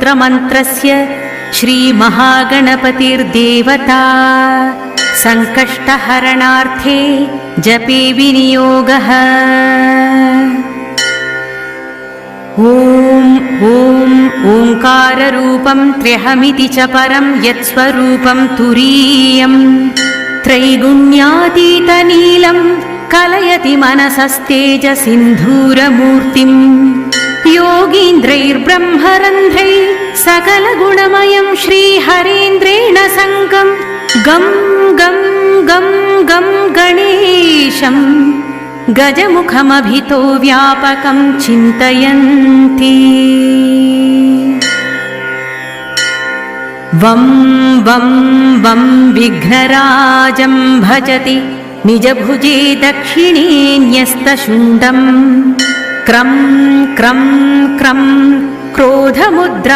स्तोत्रमन्त्रस्य श्रीमहागणपतिर्देवता संकष्टहरणार्थे जपे विनियोगः। ॐ ओंकाररूपं त्र्यहमिति च परं यत्स्वरूपं तुरीयं त्रैगुण्यातीतनीलं कलयति मनसस्तेजसिन्धूरमूर्तिम् योगीन्द्रैर्ब्रह्मरन्ध्रैः सकलगुणमयं श्रीहरेन्द्रेण सङ्गं गं गं गं गं गणेशं गजमुखमभितो व्यापकं चिन्तयन्ति। वं वं वं विघ्नराजं भजति निजभुजे दक्षिणे न्यस्तशुण्डं क्रं क्रं क्रं क्रोधमुद्रा